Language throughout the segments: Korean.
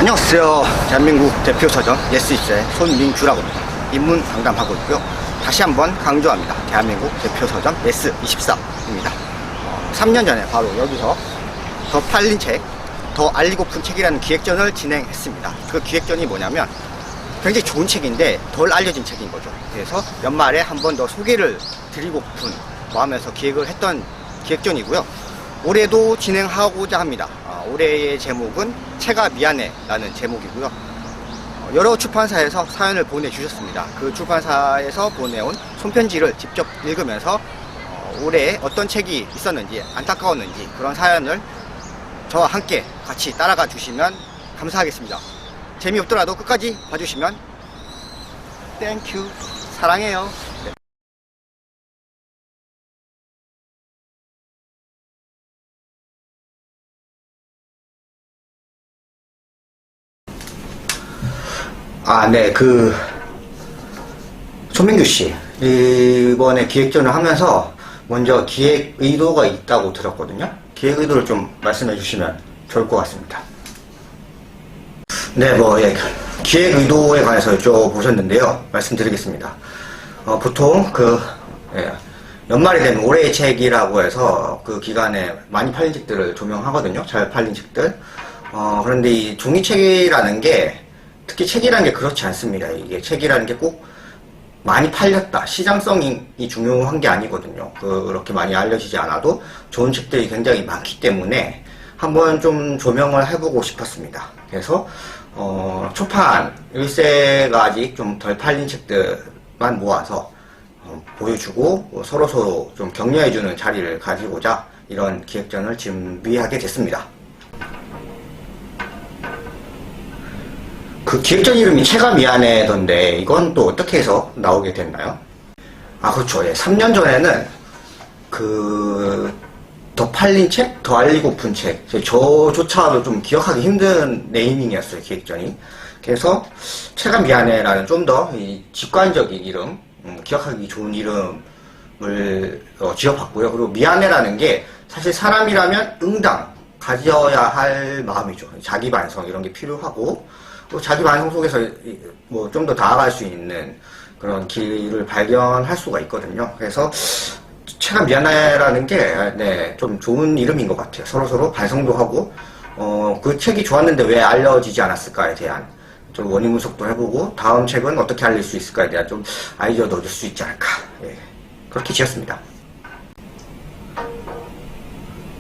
안녕하세요. 대한민국 대표 서점 예스입사의 손민주라고 합니다. 입문 상담하고 있고요. 다시 한번 강조합니다. 대한민국 대표 서점 예스24입니다. 3년 전에 바로 여기서 더 팔린 책, 더 알리고픈 책이라는 기획전을 진행했습니다. 그 기획전이 뭐냐면 굉장히 좋은 책인데 덜 알려진 책인 거죠. 그래서 연말에 한 번 더 소개를 드리고픈 마음에서 기획을 했던 기획전이고요. 올해도 진행하고자 합니다. 올해의 제목은 채가 미안해 라는 제목이고요. 여러 출판사에서 사연을 보내주셨습니다. 그 출판사에서 보내온 손편지를 직접 읽으면서 올해 어떤 책이 있었는지 안타까웠는지 그런 사연을 저와 함께 같이 따라가 주시면 감사하겠습니다. 재미없더라도 끝까지 봐주시면 땡큐 사랑해요. 네. 네, 손민규 씨, 이번에 기획전을 하면서 먼저 기획 의도가 있다고 들었거든요. 기획 의도를 좀 말씀해 주시면 좋을 것 같습니다. 네, 기획 의도에 관해서 여쭤보셨는데요. 말씀드리겠습니다. 보통 연말이 되면 올해의 책이라고 해서 그 기간에 많이 팔린 책들을 조명하거든요. 잘 팔린 책들. 그런데 이 종이책이라는 게 특히 책이라는 게 그렇지 않습니다. 이게 책이라는 게 꼭 많이 팔렸다, 시장성이 중요한 게 아니거든요. 그렇게 많이 알려지지 않아도 좋은 책들이 굉장히 많기 때문에 한번 좀 조명을 해보고 싶었습니다. 그래서 초판 1세가 아직 좀 덜 팔린 책들만 모아서 보여주고 서로서로 좀 격려해주는 자리를 가지고자 이런 기획전을 준비하게 됐습니다. 그 기획전 이름이 채가 미안해던데 이건 또 어떻게 해서 나오게 됐나요? 그렇죠. 3년 전에는 더 팔린 책, 더 알리고픈 책, 저조차도 좀 기억하기 힘든 네이밍이었어요, 기획전이. 그래서 채가 미안해라는 좀 더 직관적인 이름, 기억하기 좋은 이름을 지어봤고요. 그리고 미안해라는 게 사실 사람이라면 응당 가져야 할 마음이죠. 자기 반성 이런 게 필요하고 또 자기 반성 속에서 좀 더 나아갈 수 있는 그런 길을 발견할 수가 있거든요. 그래서 채가 미안해라는 게 좀 좋은 이름인 것 같아요. 서로서로 반성도 하고 그 책이 좋았는데 왜 알려지지 않았을까에 대한 좀 원인 분석도 해보고 다음 책은 어떻게 알릴 수 있을까에 대한 좀 아이디어도 얻을 수 있지 않을까. 그렇게 지었습니다.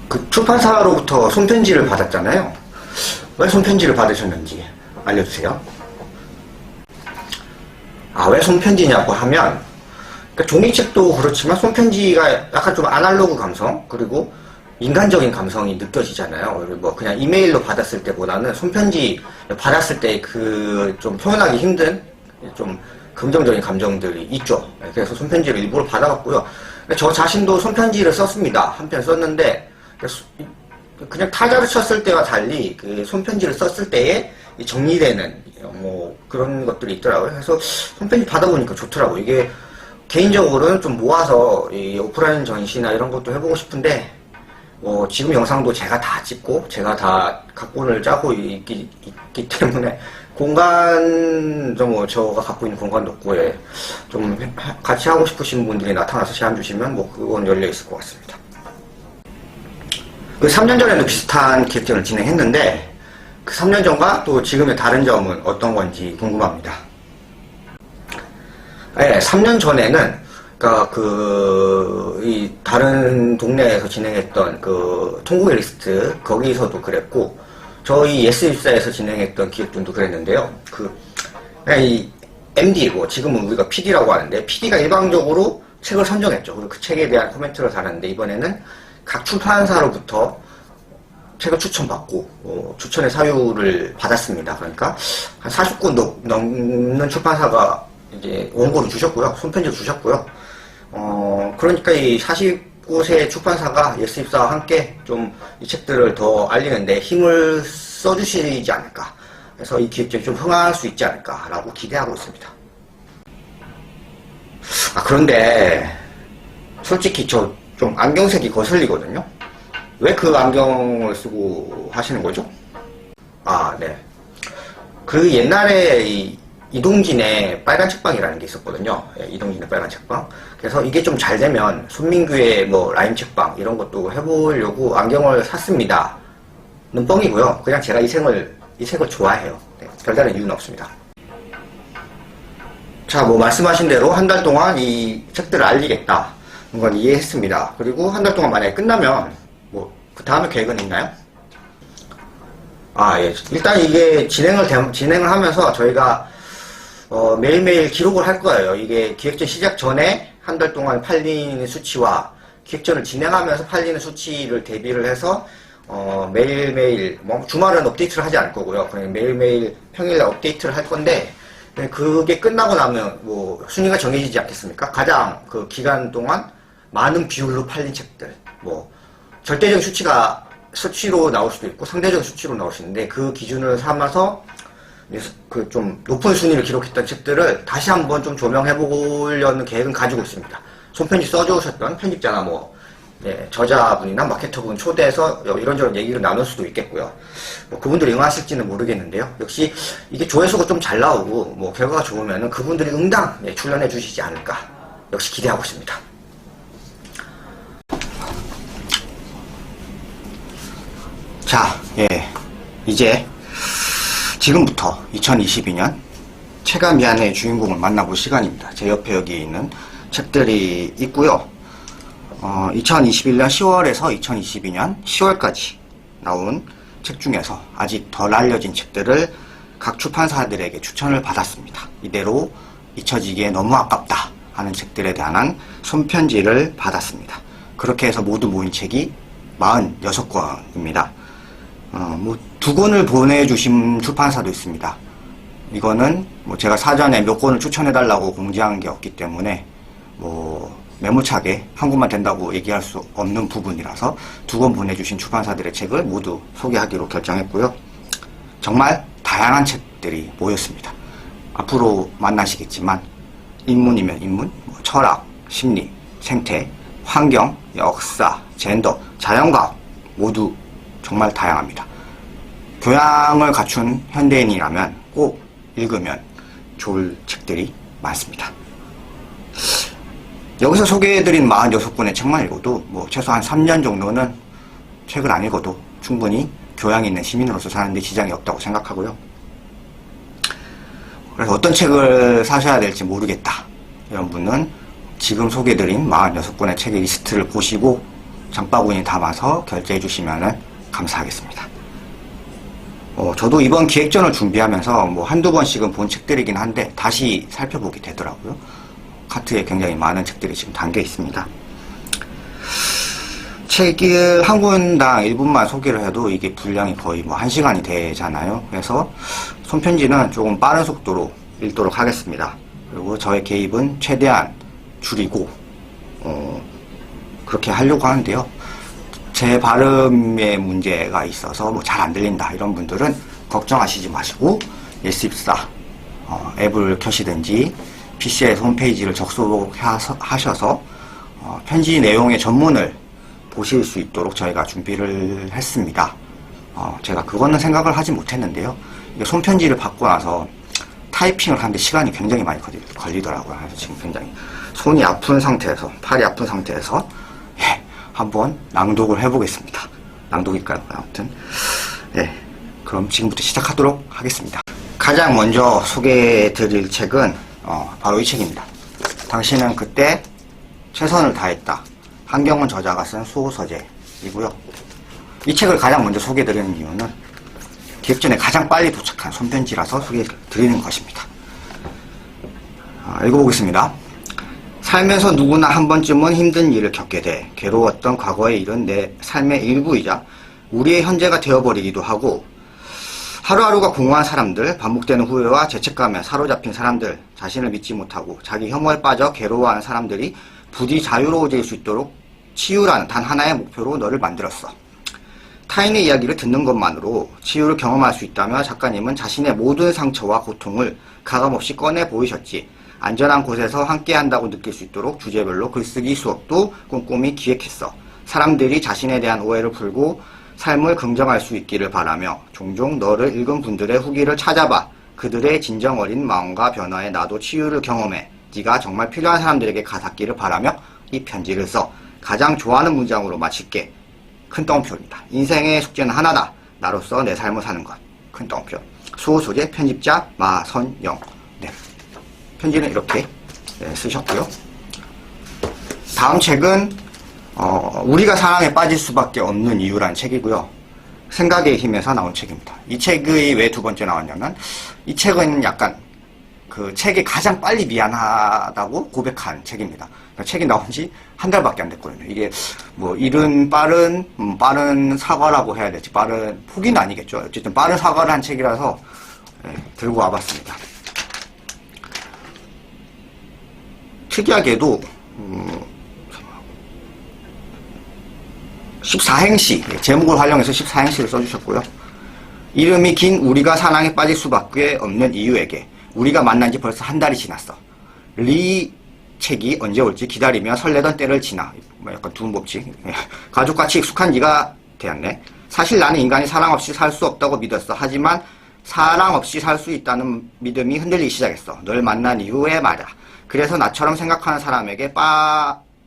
그 출판사로부터 손편지를 받았잖아요. 왜 손편지를 받으셨는지 알려주세요. 왜 손편지냐고 하면, 그러니까 종이책도 그렇지만 손편지가 약간 좀 아날로그 감성, 그리고 인간적인 감성이 느껴지잖아요. 그냥 이메일로 받았을 때보다는 손편지 받았을 때 좀 표현하기 힘든 좀 긍정적인 감정들이 있죠. 그래서 손편지를 일부러 받아봤고요. 저 자신도 손편지를 썼습니다. 한 편 썼는데, 그냥 타자를 쳤을 때와 달리 손편지를 썼을 때에 정리되는 그런 것들이 있더라고요. 그래서 손편지 받아보니까 좋더라고요. 이게 개인적으로는 좀 모아서 이 오프라인 전시나 이런 것도 해보고 싶은데 지금 영상도 제가 다 찍고 제가 다 각본을 짜고 있기 때문에 공간 저가 갖고 있는 공간도 없고 좀 같이 하고 싶으신 분들이 나타나서 제안 주시면 그건 열려 있을 것 같습니다. 3년 전에도 비슷한 기획전을 진행했는데 3년 전과 또 지금의 다른 점은 어떤 건지 궁금합니다. 3년 전에는 이 다른 동네에서 진행했던 통곡의 리스트 거기서도 그랬고 저희 예스24에서 진행했던 기획전도 그랬는데요. 이 MD 지금은 우리가 PD라고 하는데 PD가 일방적으로 책을 선정했죠. 그리고 그 책에 대한 코멘트를 달았는데 이번에는 각 출판사로부터 책을 추천받고 추천의 사유를 받았습니다. 그러니까 한 40권 넘는 출판사가 이제 원고를 주셨고요. 손편지를 주셨고요. 그러니까 이 40곳의 출판사가 예스24와 함께 좀 이 책들을 더 알리는데 힘을 써주시지 않을까. 그래서 이 기획전이 좀 흥할 수 있지 않을까라고 기대하고 있습니다. 그런데 솔직히 저 좀 안경색이 거슬리거든요. 왜 그 안경을 쓰고 하시는 거죠? 네. 그 옛날에 이동진의 빨간 책방이라는 게 있었거든요. 예, 이동진의 빨간 책방. 그래서 이게 좀 잘 되면 손민규의 뭐 라임 책방 이런 것도 해보려고 안경을 샀습니다. 는 뻥이고요. 그냥 제가 이 책을 좋아해요. 네, 별다른 이유는 없습니다. 자, 뭐 말씀하신 대로 한 달 동안 이 책들을 알리겠다. 건 이해했습니다. 그리고 한 달 동안 만약에 끝나면 뭐 그 다음에 계획은 있나요? 아, 예. 일단 이게 진행을 하면서 저희가 매일매일 기록을 할 거예요. 이게 기획전 시작 전에 한 달 동안 팔리는 수치와 기획전을 진행하면서 팔리는 수치를 대비를 해서 매일매일 뭐 주말은 업데이트를 하지 않을 거고요. 그냥 매일매일 평일날 업데이트를 할 건데 그게 끝나고 나면 뭐 순위가 정해지지 않겠습니까? 가장 그 기간 동안 많은 비율로 팔린 책들, 뭐 절대적인 수치로 나올 수도 있고 상대적인 수치로 나올 수 있는데 그 기준을 삼아서 그 좀 높은 순위를 기록했던 책들을 다시 한번 좀 조명해 보려는 계획은 가지고 있습니다. 손편지 써주셨던 편집자나 뭐 저자분이나 마케터분 초대해서 이런저런 얘기를 나눌 수도 있겠고요. 뭐 그분들이 응하실지는 모르겠는데요. 역시 이게 조회수가 좀 잘 나오고 뭐 결과가 좋으면은 그분들이 응당 출연해 주시지 않을까 역시 기대하고 있습니다. 자, 이제 지금부터 2022년 체감미안의 주인공을 만나볼 시간입니다. 제 옆에 여기 있는 책들이 있고요. 2021년 10월에서 2022년 10월까지 나온 책 중에서 아직 덜 알려진 책들을 각 출판사들에게 추천을 받았습니다. 이대로 잊혀지기에 너무 아깝다 하는 책들에 대한 손편지를 받았습니다. 그렇게 해서 모두 모인 책이 46권입니다. 뭐 2권을 보내주신 출판사도 있습니다. 이거는 뭐 제가 사전에 몇 권을 추천해달라고 공지한 게 없기 때문에 뭐 매몰차게 한 권만 된다고 얘기할 수 없는 부분이라서 2권 보내주신 출판사들의 책을 모두 소개하기로 결정했고요. 정말 다양한 책들이 모였습니다. 앞으로 만나시겠지만 인문이면 인문, 뭐 철학, 심리, 생태, 환경, 역사, 젠더, 자연과학 모두 정말 다양합니다. 교양을 갖춘 현대인이라면 꼭 읽으면 좋을 책들이 많습니다. 여기서 소개해드린 46권의 책만 읽어도 뭐 최소한 3년 정도는 책을 안 읽어도 충분히 교양 있는 시민으로서 사는데 지장이 없다고 생각하고요. 그래서 어떤 책을 사셔야 될지 모르겠다 이런 분은 지금 소개해드린 46권의 책의 리스트를 보시고 장바구니에 담아서 결제해 주시면 감사하겠습니다. 저도 이번 기획전을 준비하면서 뭐 한두 번씩은 본 책들이긴 한데 다시 살펴보게 되더라고요. 카트에 굉장히 많은 책들이 지금 담겨 있습니다. 책을 한 권당 1분만 소개를 해도 이게 분량이 거의 뭐 1시간이 되잖아요. 그래서 손편지는 조금 빠른 속도로 읽도록 하겠습니다. 그리고 저의 개입은 최대한 줄이고 그렇게 하려고 하는데요. 제 발음에 문제가 있어서 뭐 잘 안 들린다 이런 분들은 걱정하시지 마시고 예스24 앱을 켜시든지 PC에서 홈페이지를 접속하셔서 편지 내용의 전문을 보실 수 있도록 저희가 준비를 했습니다. 제가 그거는 생각을 하지 못했는데요. 이게 손편지를 받고 나서 타이핑을 하는데 시간이 굉장히 많이 걸리더라고요. 그래서 지금 굉장히 손이 아픈 상태에서, 팔이 아픈 상태에서 한번 낭독을 해보겠습니다. 낭독일까요? 아무튼 그럼 지금부터 시작하도록 하겠습니다. 가장 먼저 소개해드릴 책은 바로 이 책입니다. 당신은 그때 최선을 다했다. 한경원 저자가 쓴 수호서재이고요. 이 책을 가장 먼저 소개해드리는 이유는 기획전에 가장 빨리 도착한 손편지라서 소개해드리는 것입니다. 읽어보겠습니다. 살면서 누구나 한 번쯤은 힘든 일을 겪게 돼 괴로웠던 과거의 일은 내 삶의 일부이자 우리의 현재가 되어버리기도 하고 하루하루가 공허한 사람들, 반복되는 후회와 죄책감에 사로잡힌 사람들, 자신을 믿지 못하고 자기 혐오에 빠져 괴로워하는 사람들이 부디 자유로워질 수 있도록 치유라는 단 하나의 목표로 너를 만들었어. 타인의 이야기를 듣는 것만으로 치유를 경험할 수 있다며 작가님은 자신의 모든 상처와 고통을 가감없이 꺼내 보이셨지. 안전한 곳에서 함께한다고 느낄 수 있도록 주제별로 글쓰기 수업도 꼼꼼히 기획했어. 사람들이 자신에 대한 오해를 풀고 삶을 긍정할 수 있기를 바라며 종종 너를 읽은 분들의 후기를 찾아봐 그들의 진정 어린 마음과 변화에 나도 치유를 경험해 네가 정말 필요한 사람들에게 가닿기를 바라며 이 편지를 써. 가장 좋아하는 문장으로 마칠게. 큰 따옴표입니다. 인생의 숙제는 하나다. 나로서 내 삶을 사는 것. 큰 따옴표. 수호 소재 편집자 마선영. 네. 편지는 이렇게 쓰셨고요. 다음 책은 우리가 사랑에 빠질 수밖에 없는 이유란 책이고요. 생각의 힘에서 나온 책입니다. 이 책이 왜 두 번째 나왔냐면 이 책은 약간 그 책이 가장 빨리 미안하다고 고백한 책입니다. 그러니까 책이 나온 지 한 달밖에 안 됐거든요. 이게 뭐 이른 빠른 사과라고 해야 될지 포기는 아니겠죠. 어쨌든 빠른 사과를 한 책이라서 들고 와봤습니다. 특이하게도 14행시, 제목을 활용해서 14행시를 써주셨고요. 이름이 긴 우리가 사랑에 빠질 수밖에 없는 이유에게 우리가 만난 지 벌써 한 달이 지났어. 리 책이 언제 올지 기다리며 설레던 때를 지나. 약간 두음 법칙. 가족같이 익숙한 네가 되었네. 사실 나는 인간이 사랑 없이 살 수 없다고 믿었어. 하지만 사랑 없이 살 수 있다는 믿음이 흔들리기 시작했어. 널 만난 이후에 말이야. 그래서 나처럼 생각하는 사람에게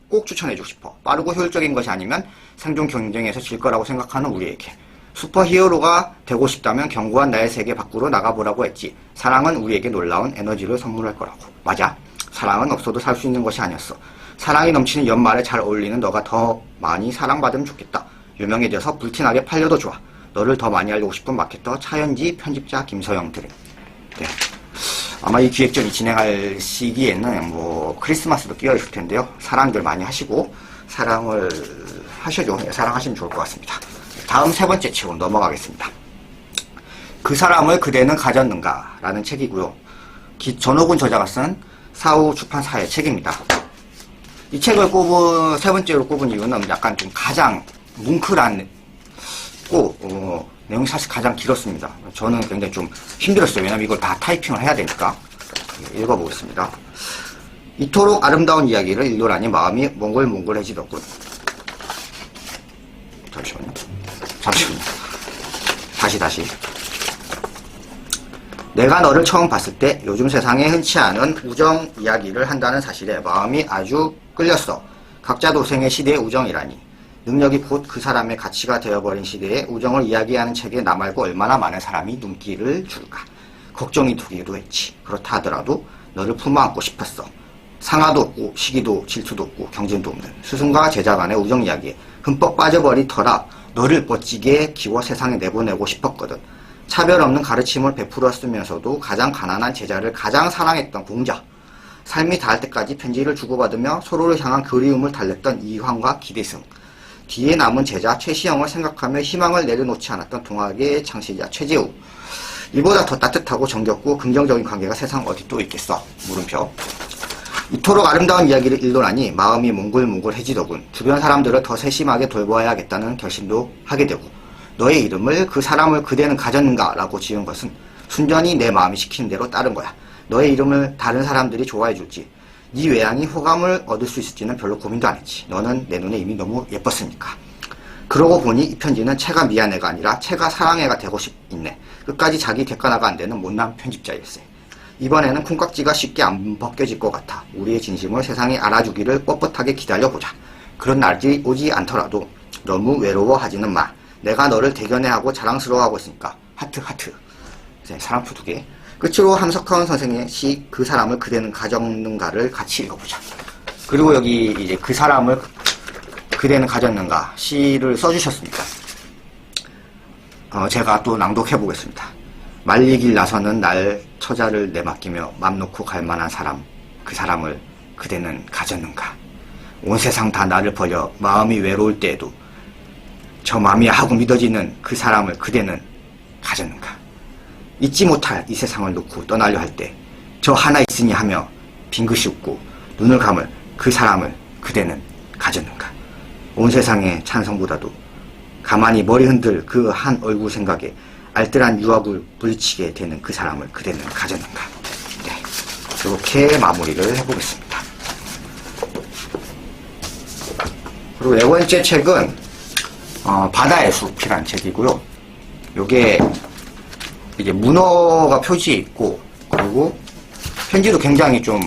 꼭 추천해주고 싶어. 빠르고 효율적인 것이 아니면 생존 경쟁에서 질 거라고 생각하는 우리에게. 슈퍼히어로가 되고 싶다면 견고한 나의 세계 밖으로 나가보라고 했지. 사랑은 우리에게 놀라운 에너지를 선물할 거라고. 맞아. 사랑은 없어도 살 수 있는 것이 아니었어. 사랑이 넘치는 연말에 잘 어울리는 너가 더 많이 사랑받으면 좋겠다. 유명해져서 불티나게 팔려도 좋아. 너를 더 많이 알고 싶은 마케터 차현지 편집자 김서영 드림. 네. 아마 이 기획전이 진행할 시기에는 뭐 크리스마스도 끼어 있을 텐데요. 사랑들 많이 하시고 사랑을 하셔죠. 사랑하시면 좋을 것 같습니다. 다음 세 번째 책으로 넘어가겠습니다. 그 사람을 그대는 가졌는가? 라는 책이고요. 전호군 저자가 쓴 사후 출판사의 책입니다. 이 책을 세 번째로 꼽은 이유는 약간 좀 가장 뭉클한 내용이 사실 가장 길었습니다. 저는 굉장히 좀 힘들었어요. 왜냐면 이걸 다 타이핑을 해야 되니까. 읽어보겠습니다. 이토록 아름다운 이야기를 읽노라니 마음이 몽글몽글해지더군. 잠시만요. 다시. 내가 너를 처음 봤을 때 요즘 세상에 흔치 않은 우정 이야기를 한다는 사실에 마음이 아주 끌렸어. 각자 도생의 시대의 우정이라니. 능력이 곧 그 사람의 가치가 되어버린 시대에 우정을 이야기하는 책에 나 말고 얼마나 많은 사람이 눈길을 줄까. 걱정이 되기도 했지. 그렇다 하더라도 너를 품어안고 싶었어. 상하도 없고 시기도 질투도 없고 경쟁도 없는 스승과 제자 간의 우정 이야기에 흠뻑 빠져버린 터라 너를 멋지게 키워 세상에 내보내고 싶었거든. 차별 없는 가르침을 베풀었으면서도 가장 가난한 제자를 가장 사랑했던 공자. 삶이 닿을 때까지 편지를 주고받으며 서로를 향한 그리움을 달랬던 이황과 기대승. 뒤에 남은 제자 최시영을 생각하며 희망을 내려놓지 않았던 동학의 창시자 최재우. 이보다 더 따뜻하고 정겹고 긍정적인 관계가 세상 어디 또 있겠어. 물음표. 이토록 아름다운 이야기를 읽노라니 마음이 몽글몽글해지더군. 주변 사람들을 더 세심하게 돌보아야겠다는 결심도 하게 되고 너의 이름을 그 사람을 그대는 가졌는가 라고 지은 것은 순전히 내 마음이 시키는 대로 따른 거야. 너의 이름을 다른 사람들이 좋아해 줄지 네 외양이 호감을 얻을 수 있을지는 별로 고민도 안 했지. 너는 내 눈에 이미 너무 예뻤으니까. 그러고 보니 이 편지는 채가 미안해가 아니라 채가 사랑해가 되고 있네. 끝까지 자기 객관화가 안 되는 못난 편집자일세. 이번에는 콩깍지가 쉽게 안 벗겨질 것 같아. 우리의 진심을 세상이 알아주기를 뻣뻣하게 기다려보자. 그런 날이 오지 않더라도 너무 외로워하지는 마. 내가 너를 대견해하고 자랑스러워하고 있으니까. 하트. 사랑표 2개. 끝으로 함석헌 선생의 시 그 사람을 그대는 가졌는가를 같이 읽어보자. 그리고 여기 이제 그 사람을 그대는 가졌는가 시를 써주셨습니다. 제가 또 낭독해 보겠습니다. 말리길 나서는 날 처자를 내맡기며 맘 놓고 갈 만한 사람, 그 사람을 그대는 가졌는가. 온 세상 다 나를 버려 마음이 외로울 때에도 저 맘이야 하고 믿어지는 그 사람을 그대는 가졌는가. 잊지 못할 이 세상을 놓고 떠나려 할 때 저 하나 있으니 하며 빙긋이 웃고 눈을 감을 그 사람을 그대는 가졌는가. 온 세상의 찬성보다도 가만히 머리 흔들 그 한 얼굴 생각에 알뜰한 유학을 부딪히게 되는 그 사람을 그대는 가졌는가. 네, 이렇게 마무리를 해보겠습니다. 그리고 네 번째 책은 바다의 숲이란 책이고요. 요게 이게 문어가 표지에 있고, 그리고 편지도 굉장히 좀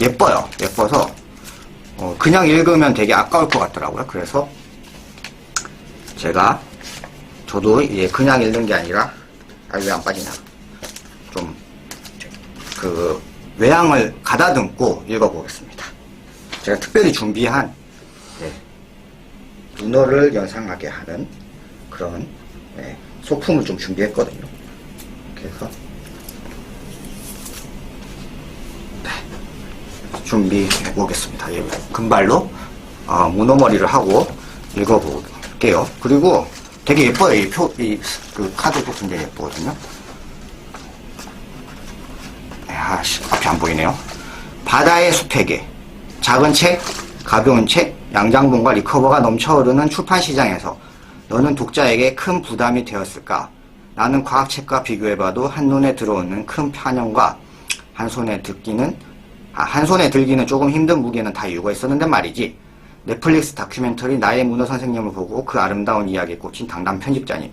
예뻐요. 예뻐서 그냥 읽으면 되게 아까울 것 같더라고요. 그래서 저도 이제 그냥 읽는 게 아니라, 왜 안 빠지냐, 좀 그 외양을 가다듬고 읽어보겠습니다. 제가 특별히 준비한 문어를 연상하게 하는 그런 소품을 좀 준비했거든요. 그래서 준비해 보겠습니다. 금발로 문어머리를 하고 읽어볼게요. 그리고 되게 예뻐요. 그 카드도 굉장히 예쁘거든요. 앞이 안 보이네요. 바다의 숲에게 작은 책, 가벼운 책, 양장본과 리커버가 넘쳐흐르는 출판시장에서 너는 독자에게 큰 부담이 되었을까? 나는 과학책과 비교해봐도 한눈에 들어오는 큰 편향과 한 손에 들기는 조금 힘든 무게는 다 이유가 있었는데 말이지. 넷플릭스 다큐멘터리 나의 문어 선생님을 보고 그 아름다운 이야기에 꽂힌 당당 편집자님.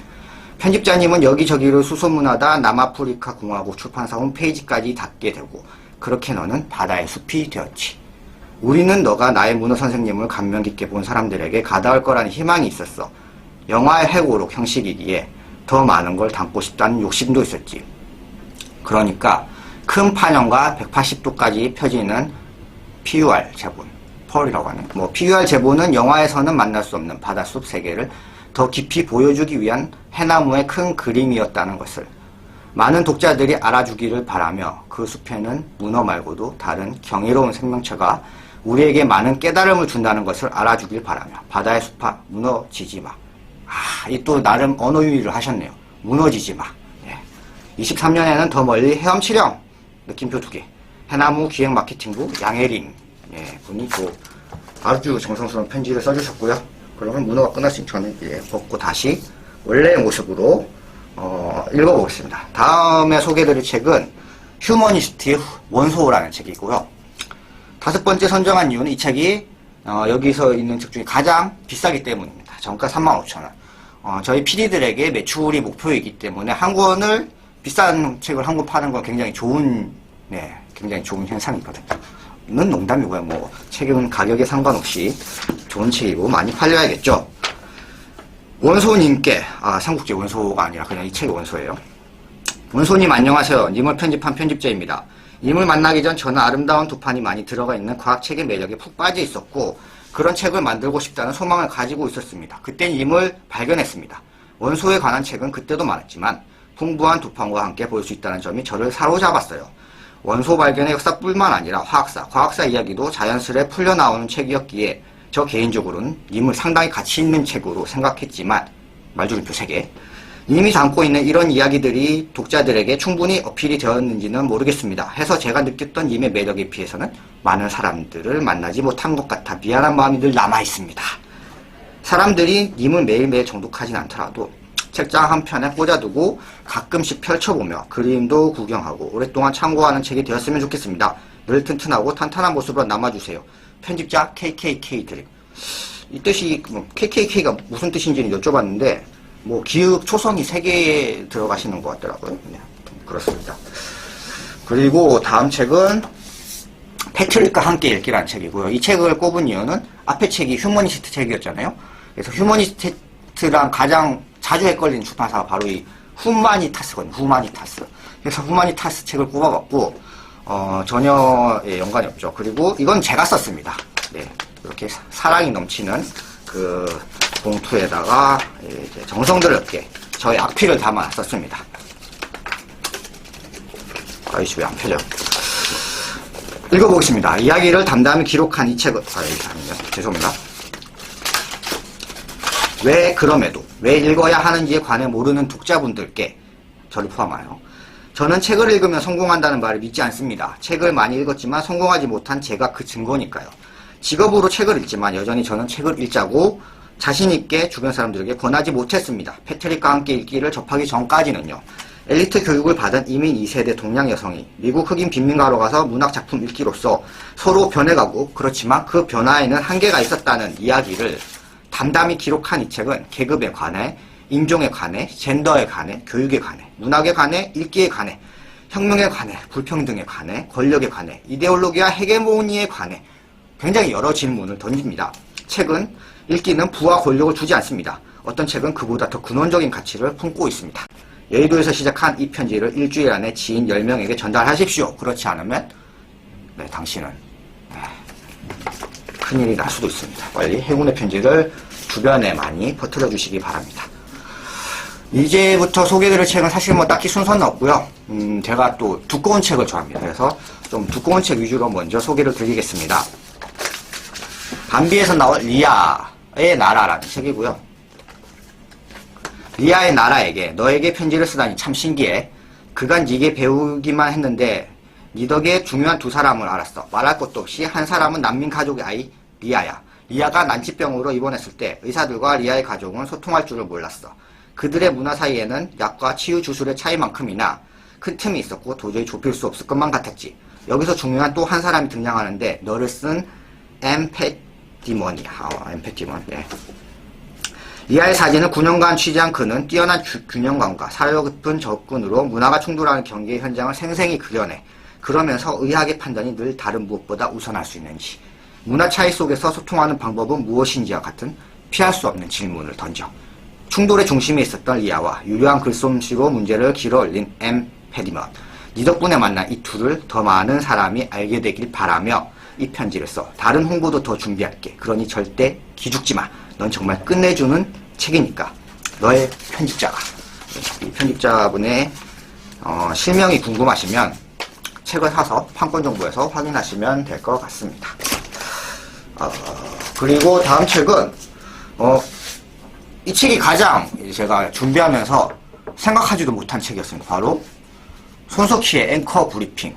편집자님은 여기저기를 수소문하다 남아프리카 공화국 출판사 홈페이지까지 닿게 되고 그렇게 너는 바다의 숲이 되었지. 우리는 너가 나의 문어 선생님을 감명 깊게 본 사람들에게 가닿을 거라는 희망이 있었어. 영화의 회고록 형식이기에 더 많은 걸 담고 싶다는 욕심도 있었지. 그러니까 큰 판형과 180도까지 펴지는 PUR 제본, 펄이라고 하는 PUR 제본은 영화에서는 만날 수 없는 바닷숲 세계를 더 깊이 보여주기 위한 해나무의 큰 그림이었다는 것을 많은 독자들이 알아주기를 바라며 그 숲에는 문어 말고도 다른 경이로운 생명체가 우리에게 많은 깨달음을 준다는 것을 알아주길 바라며 바다의 숲아 무너지지 마. 이 또 나름 언어 유희를 하셨네요. 무너지지 마. 23년에는 더 멀리 헤엄치령 느낌표 2개. 해나무 기획 마케팅부 양혜림 분이 또 아주 정성스러운 편지를 써주셨고요. 그러면 문어가 끝났으니 저는 벗고 다시 원래의 모습으로 읽어보겠습니다. 다음에 소개해드릴 책은 휴머니스트의 원소라는 책이고요. 5번째 선정한 이유는 이 책이 여기서 있는 책 중에 가장 비싸기 때문입니다. 정가 35,000원. 저희 PD들에게 매출이 목표이기 때문에 한 권을 비싼 책을 한 권 파는 건 굉장히 좋은 현상이거든요. 는 농담이고요. 책은 가격에 상관없이 좋은 책이고 많이 팔려야겠죠. 원소님께 삼국지 원소가 아니라 그냥 이 책이 원소예요. 원소님 안녕하세요. 님을 편집한 편집자입니다. 님을 만나기 전 저는 아름다운 두 판이 많이 들어가 있는 과학책의 매력에 푹 빠져 있었고 그런 책을 만들고 싶다는 소망을 가지고 있었습니다. 그땐 님을 발견했습니다. 원소에 관한 책은 그때도 많았지만 풍부한 두 판과 함께 볼 수 있다는 점이 저를 사로잡았어요. 원소 발견의 역사뿐만 아니라 과학사 이야기도 자연스레 풀려나오는 책이었기에 저 개인적으로는 님을 상당히 가치 있는 책으로 생각했지만 말줄임표 3개. 님이 담고 있는 이런 이야기들이 독자들에게 충분히 어필이 되었는지는 모르겠습니다. 해서 제가 느꼈던 님의 매력에 비해서는 많은 사람들을 만나지 못한 것 같아 미안한 마음이 늘 남아있습니다. 사람들이 님을 매일매일 정독하진 않더라도 책장 한 편에 꽂아두고 가끔씩 펼쳐보며 그림도 구경하고 오랫동안 참고하는 책이 되었으면 좋겠습니다. 늘 튼튼하고 탄탄한 모습으로 남아주세요. 편집자 KKK 드림. 이 뜻이 KKK가 무슨 뜻인지는 여쭤봤는데 기읍 초성이 3개에 들어가시는 것 같더라고요. 그렇습니다. 그리고 다음 책은 패트릭과 함께 읽기라는 책이고요. 이 책을 꼽은 이유는 앞에 책이 휴머니스트 책이었잖아요. 그래서 휴머니스트랑 가장 자주 헷갈리는 출판사가 바로 이 후마니타스거든요. 후마니타스. 그래서 후마니타스 책을 꼽아봤고 전혀 연관이 없죠. 그리고 이건 제가 썼습니다. 이렇게 사랑이 넘치는 그 봉투에다가 이제 정성스럽게 저의 악필을 담아 썼습니다. 아이씨 왜 안 펴져? 읽어보겠습니다. 이야기를 담담히 기록한 이 책은 죄송합니다. 왜 그럼에도 왜 읽어야 하는지에 관해 모르는 독자분들께 저를 포함하여 저는 책을 읽으면 성공한다는 말을 믿지 않습니다. 책을 많이 읽었지만 성공하지 못한 제가 그 증거니까요. 직업으로 책을 읽지만 여전히 저는 책을 읽자고 자신있게 주변 사람들에게 권하지 못했습니다. 패트릭과 함께 읽기를 접하기 전까지는요. 엘리트 교육을 받은 이민 2세대 동양 여성이 미국 흑인 빈민가로 가서 문학작품 읽기로써 서로 변해가고 그렇지만 그 변화에는 한계가 있었다는 이야기를 담담히 기록한 이 책은 계급에 관해 인종에 관해, 젠더에 관해, 교육에 관해, 문학에 관해, 읽기에 관해, 혁명에 관해, 불평등에 관해, 권력에 관해, 이데올로기와 헤게모니에 관해 굉장히 여러 질문을 던집니다. 책은 읽기는 부와 권력을 주지 않습니다. 어떤 책은 그보다 더 근원적인 가치를 품고 있습니다. 여의도에서 시작한 이 편지를 일주일 안에 지인 10명에게 전달하십시오. 그렇지 않으면 당신은 큰일이 날 수도 있습니다. 빨리 행운의 편지를 주변에 많이 퍼뜨려 주시기 바랍니다. 이제부터 소개드릴 책은 사실 뭐 딱히 순서는 없고요. 제가 또 두꺼운 책을 좋아합니다. 그래서 좀 두꺼운 책 위주로 먼저 소개를 드리겠습니다. 반비에서 나온 리아의 나라라는 책이고요. 리아의 나라에게 너에게 편지를 쓰다니 참 신기해. 그간 네게 배우기만 했는데 네 덕에 중요한 두 사람을 알았어. 말할 것도 없이 한 사람은 난민 가족의 아이 리아야. 리아가 난치병으로 입원했을 때 의사들과 리아의 가족은 소통할 줄을 몰랐어. 그들의 문화 사이에는 약과 치유 주술의 차이만큼이나 큰 틈이 있었고 도저히 좁힐 수 없을 것만 같았지. 여기서 중요한 또 한 사람이 등장하는데 너를 쓴 엠페티먼이야. 엠페티먼. 네. 리아의 사진을 9년간 취재한 그는 뛰어난 균형감과 사려 깊은 접근으로 문화가 충돌하는 경기의 현장을 생생히 그려내. 그러면서 의학의 판단이 늘 다른 무엇보다 우선할 수 있는지, 문화 차이 속에서 소통하는 방법은 무엇인지와 같은 피할 수 없는 질문을 던져 충돌의 중심에 있었던 리아와 유려한 글솜씨로 문제를 길어 올린 엠페디먼. 네 덕분에 만난 이 둘을 더 많은 사람이 알게 되길 바라며 이 편지를 써. 다른 홍보도 더 준비할게. 그러니 절대 기죽지 마. 넌 정말 끝내주는 책이니까. 너의 편집자가. 이 편집자분의 실명이 궁금하시면 책을 사서 판권정보에서 확인하시면 될 것 같습니다. 그리고 다음 책은 이 책이 가장 제가 준비하면서 생각하지도 못한 책이었습니다. 바로 손석희의 앵커 브리핑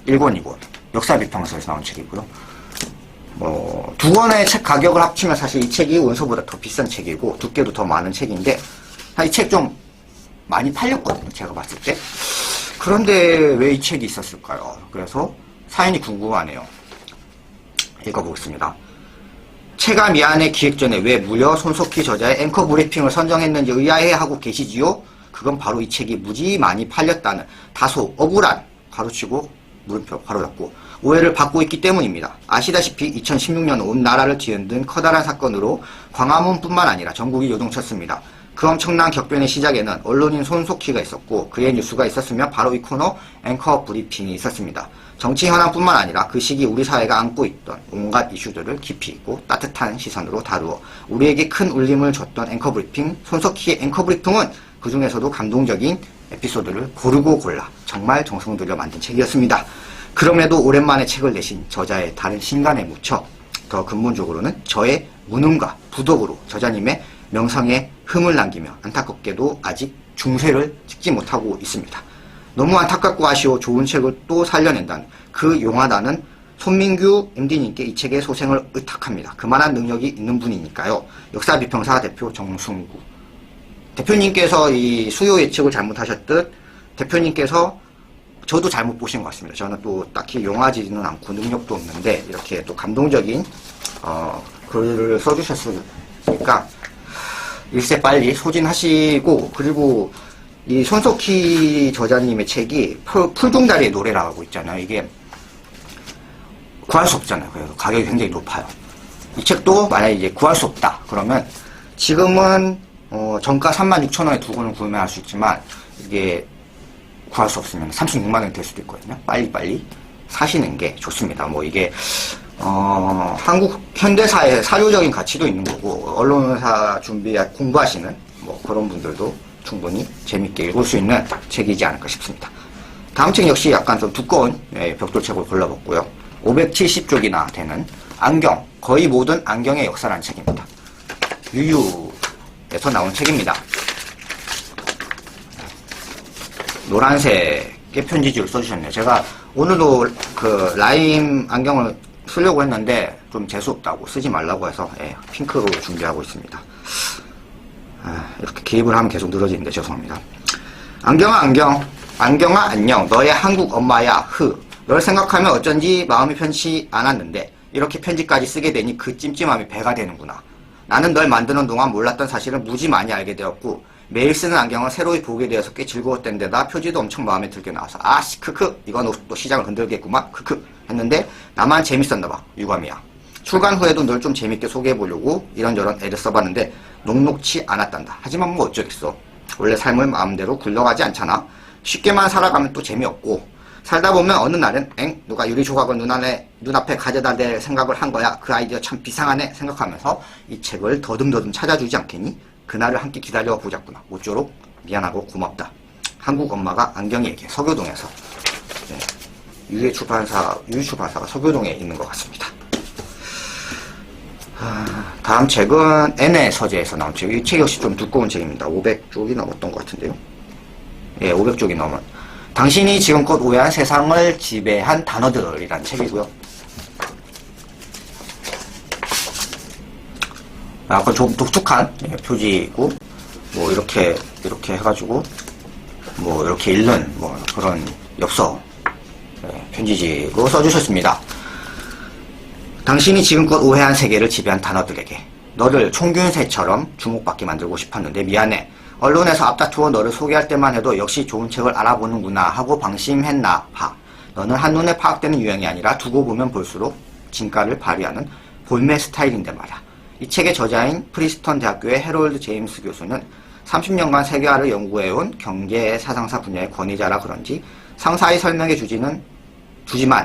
1권 2권 역사비평서에서 나온 책이고요. 두 권의 책 가격을 합치면 사실 이 책이 원서보다 더 비싼 책이고 두께도 더 많은 책인데 이 책 좀 많이 팔렸거든요. 제가 봤을 때. 그런데 왜 이 책이 있었을까요? 그래서 사연이 궁금하네요. 읽어보겠습니다. 체가 미안해 기획전에 왜 무려 손석희 저자의 앵커 브리핑을 선정했는지 의아해하고 계시지요? 그건 바로 이 책이 무지 많이 팔렸다는 다소 억울한 가로치고 물음표 바로 닫고 오해를 받고 있기 때문입니다. 아시다시피 2016년 온 나라를 뒤흔든 커다란 사건으로 광화문뿐만 아니라 전국이 요동쳤습니다. 그 엄청난 격변의 시작에는 언론인 손석희가 있었고 그의 뉴스가 있었으면 바로 이 코너 앵커 브리핑이 있었습니다. 정치 현안뿐만 아니라 그 시기 우리 사회가 안고 있던 온갖 이슈들을 깊이 있고 따뜻한 시선으로 다루어 우리에게 큰 울림을 줬던 앵커 브리핑, 손석희의 앵커 브리핑은 그 중에서도 감동적인 에피소드를 고르고 골라 정말 정성 들여 만든 책이었습니다. 그럼에도 오랜만에 책을 내신 저자의 다른 신간에 묻혀 더 근본적으로는 저의 무능과 부덕으로 저자님의 명성에 흠을 남기며 안타깝게도 아직 중세를 찍지 못하고 있습니다. 너무 안타깝고 아쉬워 좋은 책을 또 살려낸다는 그 용하다는 손민규 MD님께 이 책의 소생을 의탁합니다. 그만한 능력이 있는 분이니까요. 역사비평사 대표 정승구 대표님께서 이 수요 예측을 잘못하셨듯 대표님께서 저도 잘못 보신 것 같습니다. 저는 또 딱히 용하지는 않고 능력도 없는데 이렇게 또 감동적인 글을 써주셨으니까 일세 빨리 소진하시고, 그리고 이 손석희 저자님의 책이 풀종다리의 노래라고 있잖아요. 이게 구할 수 없잖아요. 그래서 가격이 굉장히 높아요. 이 책도 만약에 이제 구할 수 없다 그러면 지금은 정가 36,000원에 두 권을 구매할 수 있지만 이게 구할 수 없으면 36만원이 될 수도 있거든요. 빨리빨리 사시는 게 좋습니다. 뭐 이게 한국 현대사의 사료적인 가치도 있는 거고 언론사 공부하시는 뭐 그런 분들도 충분히 재밌게 읽을 수 있는 책이지 않을까 싶습니다. 다음 책 역시 약간 좀 두꺼운 벽돌책을 골라봤고요. 570쪽이나 되는 안경, 거의 모든 안경의 역사라는 책입니다. 유유에서 나온 책입니다. 노란색의 편지지를 써주셨네요. 제가 오늘도 그 라임 안경을 쓰려고 했는데 좀 재수없다고 쓰지 말라고 해서 핑크로 준비하고 있습니다. 이렇게 개입을 하면 계속 늘어지는데 죄송합니다. 안경아 안녕. 너의 한국 엄마야. 널 생각하면 어쩐지 마음이 편치 않았는데 이렇게 편지까지 쓰게 되니 그 찜찜함이 배가 되는구나. 나는 널 만드는 동안 몰랐던 사실을 무지 많이 알게 되었고 매일 쓰는 안경을 새로이 보게 되어서 꽤 즐거웠던 데다 표지도 엄청 마음에 들게 나와서 아씨 크크 이건 또 시장을 흔들겠구만 크크 했는데 나만 재밌었나봐. 유감이야. 출간 후에도 널 좀 재밌게 소개해보려고 이런저런 애를 써봤는데 녹록치 않았단다. 하지만 뭐 어쩌겠어. 원래 삶을 마음대로 굴러가지 않잖아. 쉽게만 살아가면 또 재미없고 살다 보면 어느 날은 누가 유리 조각을 눈앞에 가져다 댈 생각을 한 거야. 그 아이디어 참 비상하네 생각하면서 이 책을 더듬더듬 찾아주지 않겠니? 그날을 함께 기다려 보자꾸나. 모쪼록 미안하고 고맙다. 한국 엄마가 안경이에게. 서교동에서. 네. 유유출판사가 서교동에 있는 것 같습니다. 다음 책은 N의 서재에서 나온 책. 이 책 역시 좀 두꺼운 책입니다. 500쪽이 넘었던 것 같은데요. 예, 500쪽이 넘은. 당신이 지금껏 오해한 세상을 지배한 단어들이라는 책이고요. 약간 좀 독특한 표지이고, 뭐 이렇게 해가지고, 뭐 이렇게 읽는 뭐 그런 엽서 편지지로 써주셨습니다. 당신이 지금껏 오해한 세계를 지배한 단어들에게 너를 총균새처럼 주목받게 만들고 싶었는데 미안해. 언론에서 앞다투어 너를 소개할 때만 해도 역시 좋은 책을 알아보는구나 하고 방심했나 봐. 너는 한눈에 파악되는 유형이 아니라 두고 보면 볼수록 진가를 발휘하는 볼매 스타일인데 말이야. 이 책의 저자인 프리스턴 대학교의 해롤드 제임스 교수는 30년간 세계화를 연구해온 경제 사상사 분야의 권위자라 그런지 상세히 설명해 주지만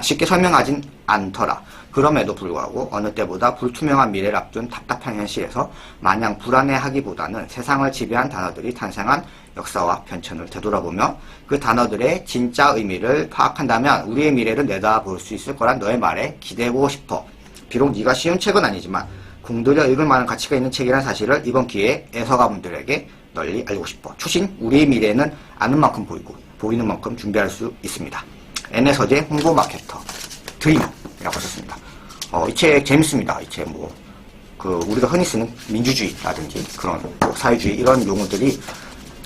쉽게 설명하진 않더라. 그럼에도 불구하고 어느 때보다 불투명한 미래를 앞둔 답답한 현실에서 마냥 불안해하기보다는 세상을 지배한 단어들이 탄생한 역사와 변천을 되돌아보며 그 단어들의 진짜 의미를 파악한다면 우리의 미래를 내다볼 수 있을 거란 너의 말에 기대해보고 싶어. 비록 네가 쉬운 책은 아니지만 공들여 읽을 만한 가치가 있는 책이라는 사실을 이번 기회에 애서가분들에게 널리 알고 싶어. 추신 우리의 미래는 아는 만큼 보이고 보이는 만큼 준비할 수 있습니다. N의 서재 홍보 마케터 드림이라고 썼습니다. 이 책 재밌습니다. 이 책 우리가 흔히 쓰는 민주주의라든지 그런 사회주의 이런 용어들이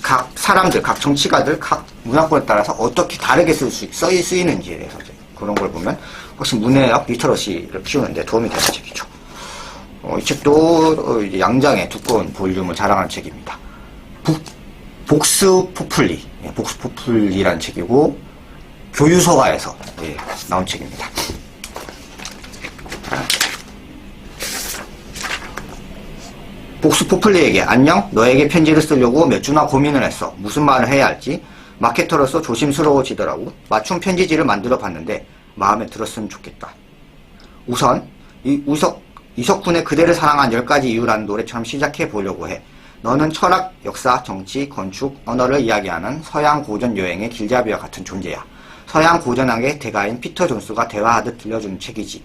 각 사람들, 각 정치가들, 각 문화권에 따라서 어떻게 다르게 쓰이는지에 대해서 그런 걸 보면 훨씬 문해력, 리터러시를 키우는데 도움이 되는 책이죠. 이 책도 이제 양장의 두꺼운 볼륨을 자랑하는 책입니다. 복스 포플리라는 책이고 교유서가에서 나온 책입니다. 복스 포플리에게 안녕. 너에게 편지를 쓰려고 몇 주나 고민을 했어. 무슨 말을 해야 할지. 마케터로서 조심스러워지더라고. 맞춤 편지지를 만들어 봤는데 마음에 들었으면 좋겠다. 우선 이석훈의 그대를 사랑한 10가지 이유라는 노래처럼 시작해 보려고 해. 너는 철학, 역사, 정치, 건축, 언어를 이야기하는 서양 고전 여행의 길잡이와 같은 존재야. 서양 고전학의 대가인 피터 존스가 대화하듯 들려주는 책이지.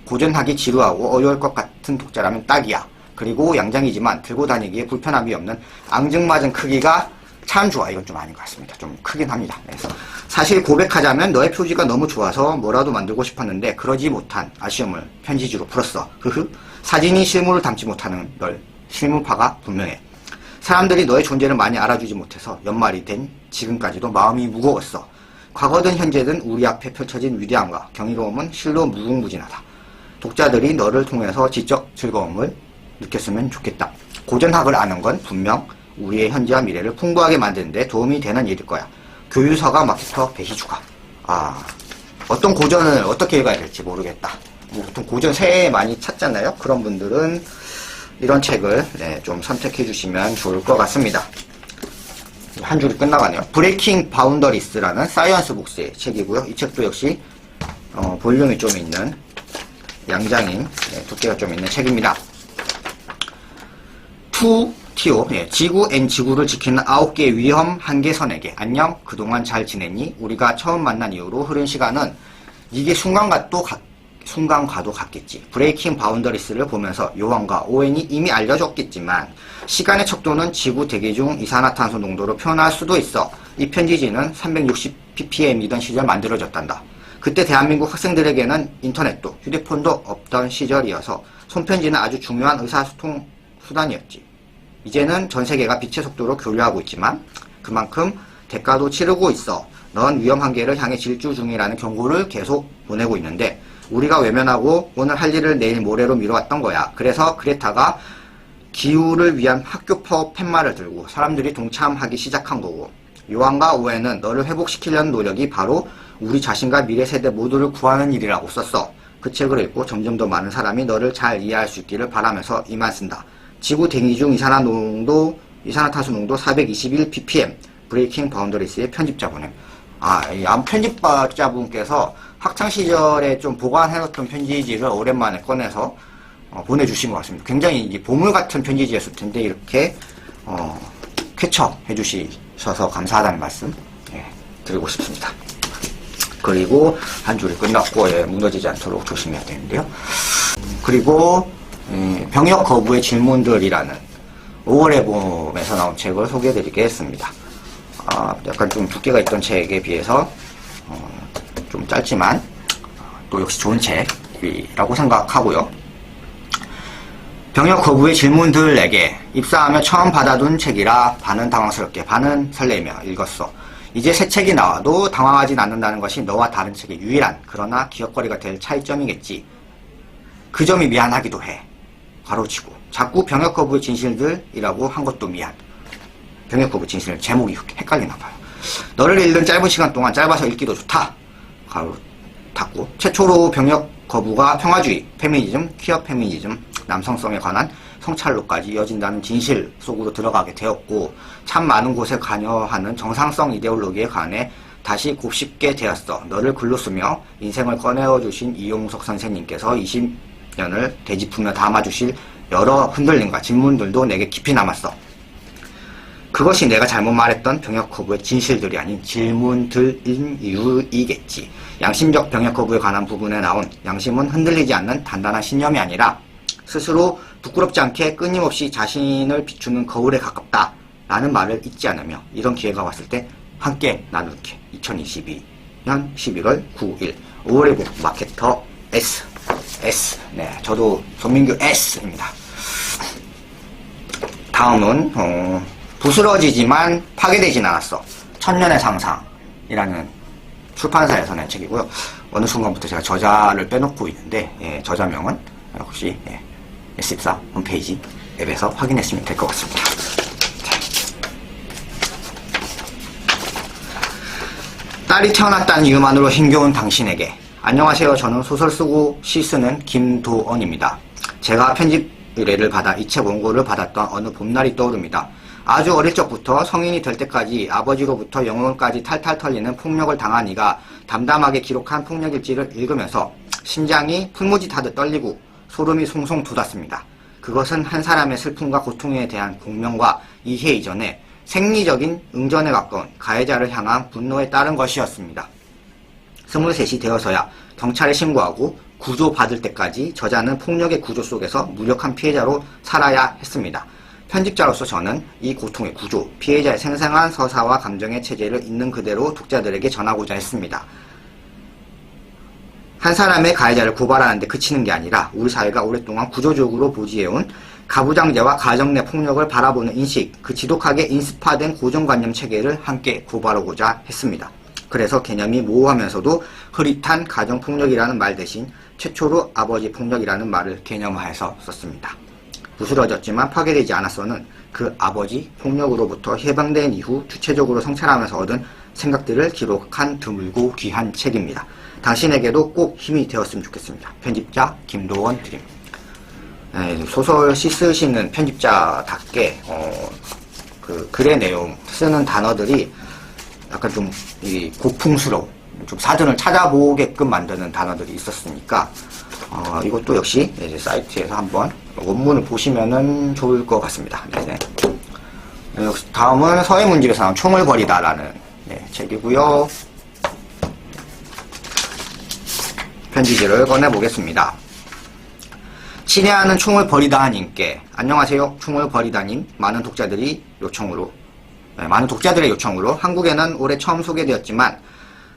고전하기 지루하고 어려울 것 같은 독자라면 딱이야. 그리고 양장이지만 들고 다니기에 불편함이 없는 앙증맞은 크기가 참 좋아. 이건 좀 아닌 것 같습니다. 좀 크긴 합니다. 그래서 사실 고백하자면 너의 표지가 너무 좋아서 뭐라도 만들고 싶었는데 그러지 못한 아쉬움을 편지지로 풀었어. 사진이 실물을 담지 못하는 널 실물파가 분명해. 사람들이 너의 존재를 많이 알아주지 못해서 연말이 된 지금까지도 마음이 무거웠어. 과거든 현재든 우리 앞에 펼쳐진 위대함과 경이로움은 실로 무궁무진하다. 독자들이 너를 통해서 지적 즐거움을 느꼈으면 좋겠다. 고전학을 아는 건 분명 우리의 현재와 미래를 풍부하게 만드는 데 도움이 되는 일일 거야. 교유서가 마케터 배희주가. 어떤 고전을 어떻게 읽어야 될지 모르겠다. 보통 고전 새해 많이 찾잖아요. 그런 분들은 이런 책을 좀 선택해 주시면 좋을 것 같습니다. 한 줄이 끝나가네요. 브레이킹 바운더리스라는 사이언스 북스의 책이고요. 이 책도 역시 볼륨이 좀 있는 양장인 두께가 좀 있는 책입니다. TO 지구 앤 지구를 지키는 9개의 위험 한계선에게 안녕. 그동안 잘 지냈니? 우리가 처음 만난 이후로 흐른 시간은 이게 순간과도 같겠지. 브레이킹 바운더리스를 보면서 요한과 오웬이 이미 알려줬겠지만 시간의 척도는 지구 대기 중 이산화탄소 농도로 표현할 수도 있어. 이 편지지는 360ppm이던 시절 만들어졌단다. 그때 대한민국 학생들에게는 인터넷도 휴대폰도 없던 시절이어서 손편지는 아주 중요한 의사소통 수단이었지. 이제는 전 세계가 빛의 속도로 교류하고 있지만 그만큼 대가도 치르고 있어. 넌 위험 한계를 향해 질주 중이라는 경고를 계속 보내고 있는데 우리가 외면하고 오늘 할 일을 내일 모레로 미뤄왔던 거야. 그래서 그레타가 기후를 위한 학교 파업 팻말을 들고 사람들이 동참하기 시작한 거고, 요한과 오해는 너를 회복시키려는 노력이 바로 우리 자신과 미래 세대 모두를 구하는 일이라고 썼어. 그 책을 읽고 점점 더 많은 사람이 너를 잘 이해할 수 있기를 바라면서 이만 쓴다. 지구 대기 중 이산화탄소 농도 421 ppm 브레이킹 바운더리스의 편집자분은 이 편집자분께서 학창시절에 좀 보관해놓던 편지지를 오랜만에 꺼내서 보내주신 것 같습니다. 굉장히 이제 보물 같은 편지지였을 텐데 이렇게 쾌척해 주셔서 감사하다는 말씀 드리고 싶습니다. 그리고 한 줄이 끝났고 무너지지 않도록 조심해야 되는데요. 그리고 병역 거부의 질문들이라는 5월의 봄에서 나온 책을 소개해 드리겠습니다. 약간 좀 두께가 있던 책에 비해서 좀 짧지만 또 역시 좋은 책이라고 생각하고요. 병역 거부의 질문들에게 입사하며 처음 받아둔 책이라 반은 당황스럽게 반은 설레며 읽었어. 이제 새 책이 나와도 당황하진 않는다는 것이 너와 다른 책의 유일한 그러나 기억거리가 될 차이점이겠지. 그 점이 미안하기도 해. 괄호치고 자꾸 병역 거부의 진실들이라고 한 것도 미안. 병역 거부 진실 제목이 헷갈리나 봐요. 너를 읽는 짧은 시간 동안 짧아서 읽기도 좋다. 괄호 닫고 최초로 병역 거부가 평화주의, 페미니즘, 퀴어 페미니즘, 남성성에 관한 성찰로까지 이어진다는 진실 속으로 들어가게 되었고 참 많은 곳에 관여하는 정상성 이데올로기에 관해 다시 곱씹게 되었어. 너를 글로 쓰며 인생을 꺼내어주신 이용석 선생님께서 20년을 되짚으며 담아주실 여러 흔들림과 질문들도 내게 깊이 남았어. 그것이 내가 잘못 말했던 병역 거부의 진실들이 아닌 질문들인 이유이겠지. 양심적 병역 거부에 관한 부분에 나온 양심은 흔들리지 않는 단단한 신념이 아니라 스스로 부끄럽지 않게 끊임없이 자신을 비추는 거울에 가깝다 라는 말을 잊지 않으며 이런 기회가 왔을 때 함께 나눌게. 2022년 11월 9일 5월의 봄 마케터 S. 네, 저도 손민규 S입니다. 다음은 부스러지지만 파괴되진 않았어. 천년의 상상이라는 출판사에서 낸 책이고요. 어느 순간부터 제가 저자를 빼놓고 있는데 저자명은 혹시 S14 홈페이지 앱에서 확인했으면 될 것 같습니다. 딸이 태어났다는 이유만으로 힘겨운 당신에게. 안녕하세요. 저는 소설 쓰고 시 쓰는 김도언입니다. 제가 편집 의뢰를 받아 이 책 원고를 받았던 어느 봄날이 떠오릅니다. 아주 어릴 적부터 성인이 될 때까지 아버지로부터 영혼까지 탈탈 털리는 폭력을 당한 이가 담담하게 기록한 폭력일지를 읽으면서 심장이 풀무짓하듯 떨리고 소름이 송송 돋았습니다. 그것은 한 사람의 슬픔과 고통에 대한 공명과 이해 이전에 생리적인 응전에 가까운 가해자를 향한 분노에 따른 것이었습니다. 23이 되어서야 경찰에 신고하고 구조받을 때까지 저자는 폭력의 구조 속에서 무력한 피해자로 살아야 했습니다. 편집자로서 저는 이 고통의 구조, 피해자의 생생한 서사와 감정의 체제를 있는 그대로 독자들에게 전하고자 했습니다. 한 사람의 가해자를 고발하는 데 그치는 게 아니라 우리 사회가 오랫동안 구조적으로 보지해온 가부장제와 가정 내 폭력을 바라보는 인식, 그 지독하게 인스파된 고정관념 체계를 함께 고발하고자 했습니다. 그래서 개념이 모호하면서도 흐릿한 가정폭력이라는 말 대신 최초로 아버지 폭력이라는 말을 개념화해서 썼습니다. 부스러졌지만 파괴되지 않았어는 그 아버지 폭력으로부터 해방된 이후 주체적으로 성찰하면서 얻은 생각들을 기록한 드물고 귀한 책입니다. 당신에게도 꼭 힘이 되었으면 좋겠습니다. 편집자 김도원 드림. 소설 시 쓰시는 편집자답게 그 글의 내용, 쓰는 단어들이 약간 좀 고풍스러운, 좀 사전을 찾아보게끔 만드는 단어들이 있었으니까 이것도 역시 이제 사이트에서 한번 원문을 보시면은 좋을 것 같습니다. 네네. 다음은 서해문집에서 나온 총을 버리다라는 책이고요. 편지지를 꺼내보겠습니다. 친애하는 총을 버리다님께 안녕하세요. 총을 버리다님. 많은 독자들의 요청으로 한국에는 올해 처음 소개되었지만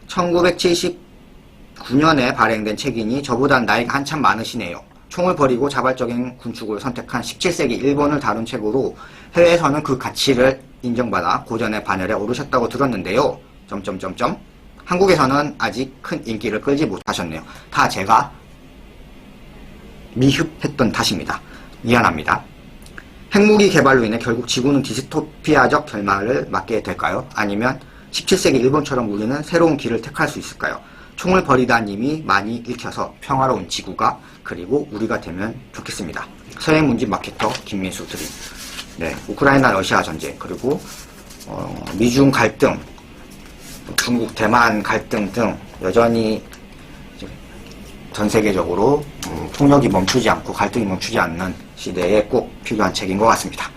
1979년에 발행된 책이니 저보다 나이가 한참 많으시네요. 총을 버리고 자발적인 군축을 선택한 17세기 일본을 다룬 책으로 해외에서는 그 가치를 인정받아 고전의 반열에 오르셨다고 들었는데요. 한국에서는 아직 큰 인기를 끌지 못하셨네요. 다 제가 미흡했던 탓입니다. 미안합니다. 핵무기 개발로 인해 결국 지구는 디스토피아적 결말을 맞게 될까요? 아니면 17세기 일본처럼 우리는 새로운 길을 택할 수 있을까요? 총을 버리다는 이미 많이 읽혀서 평화로운 지구가 그리고 우리가 되면 좋겠습니다. 서해 문집 마케터 김민수 드림. 네, 우크라이나 러시아 전쟁 그리고 미중 갈등, 중국 대만 갈등 등 여전히 전 세계적으로 폭력이 멈추지 않고 갈등이 멈추지 않는 시대에 꼭 필요한 책인 것 같습니다.